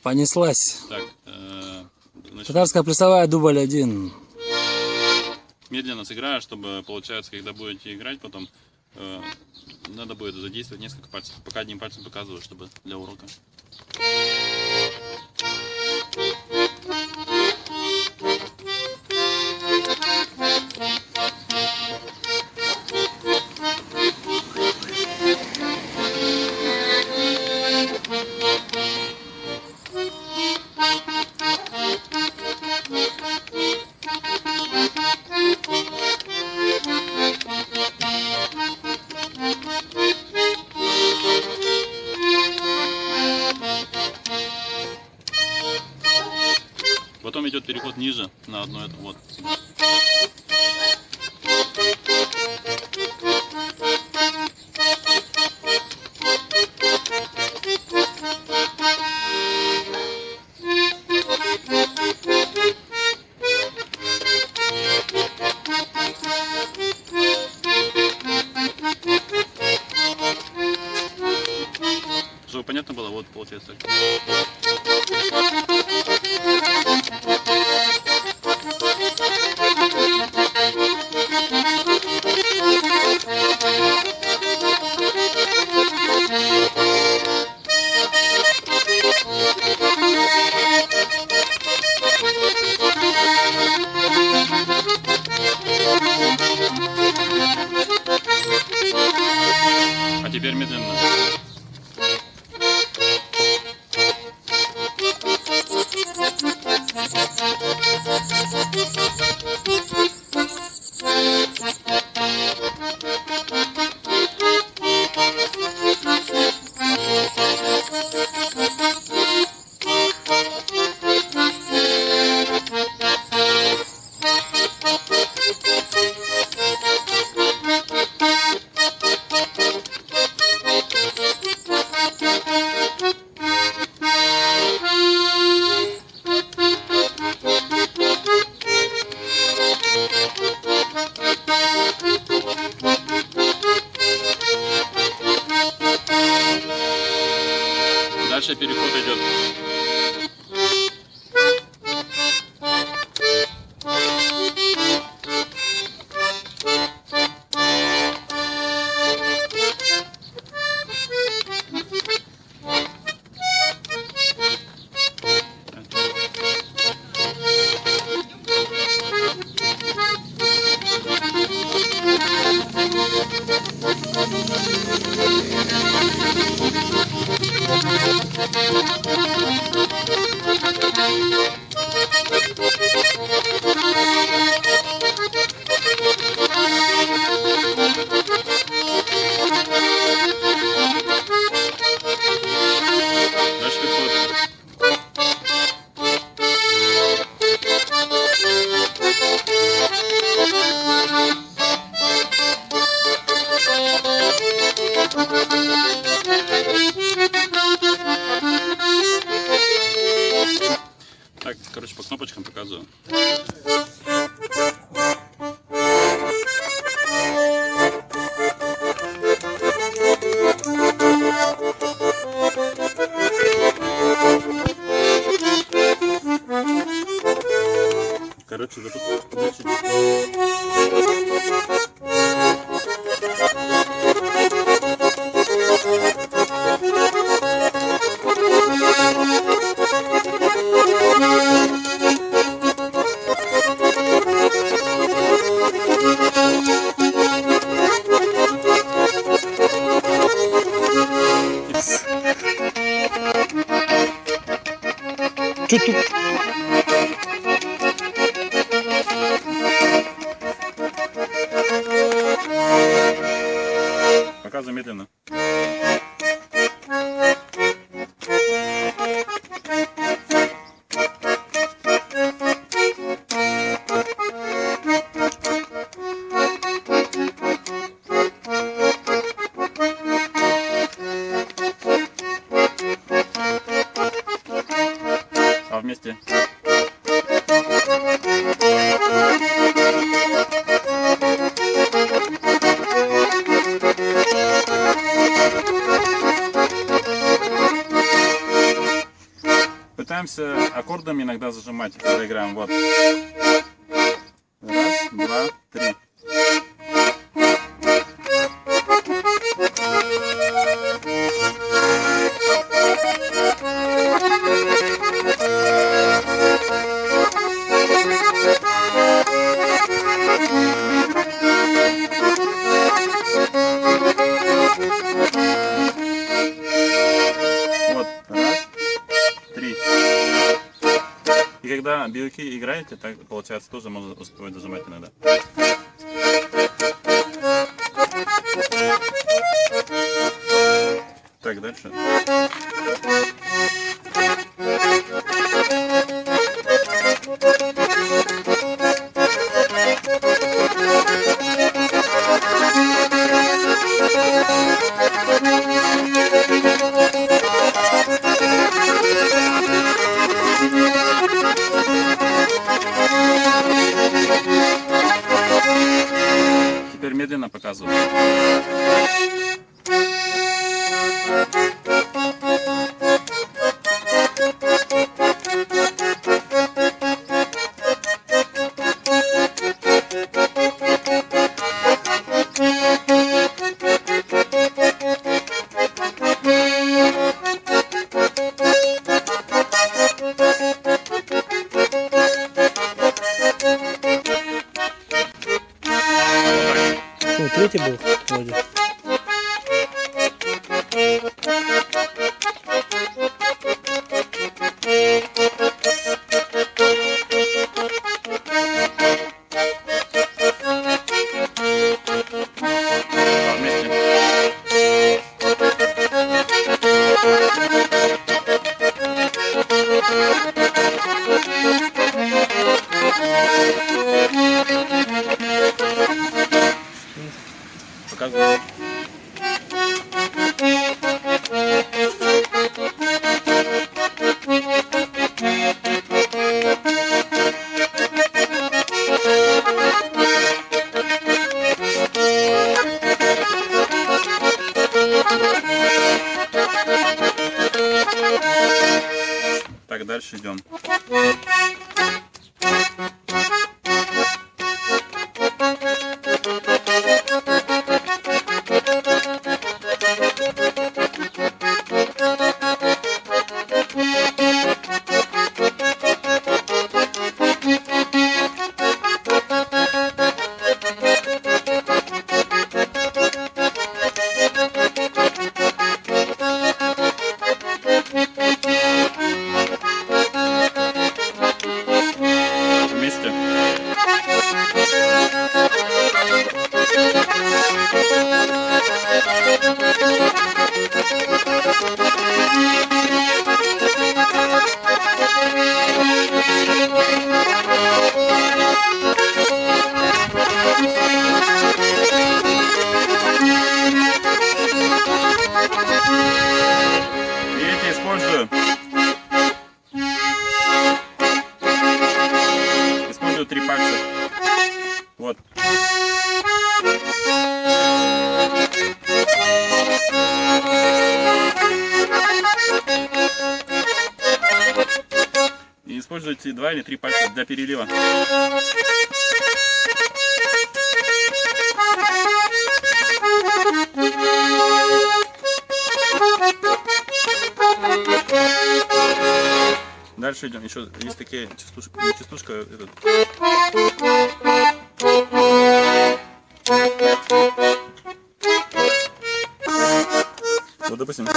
Понеслась. Так, значит, Татарская плясовая, дубль 1. медленно сыграю, чтобы, получается, когда будете играть, потом надо будет задействовать несколько пальцев. Пока одним пальцем показываю, чтобы для урока. Потом идет переход ниже на одно это вот. Чтобы понятно было, вот получается. А теперь медленно. Дальше переход идет. Так, короче, по кнопочкам показываю. Короче, Чуть-чуть. показываю медленно. А вместе. пытаемся аккордами иногда зажимать, когда играем. Вот. Раз, два, три. Вот, раз, три. И когда белки играете, так получается тоже можно успевать зажимать иногда. Так, дальше. Теперь медленно показываю. Ну, третий был вроде. Показываю. Так, дальше идем. Вместе. Видите, использую. Использую 3 пальца. Вот. И используйте 2 или 3 пальца для перелива. Дальше идем. Еще есть такие частушка. Вот, допустим.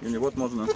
Или вот можно.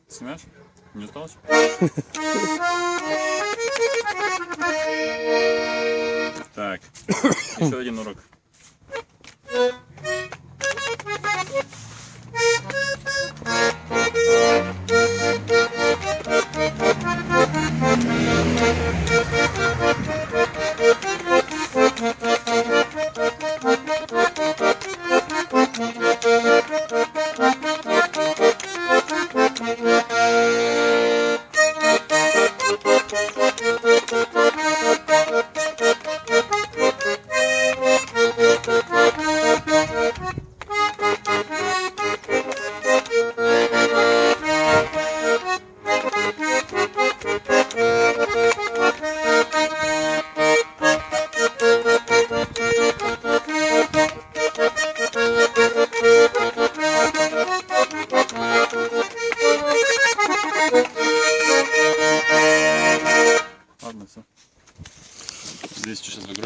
Снимаешь? Не усталось? Так, еще один урок. Ладно, все. Здесь сейчас выгрузим.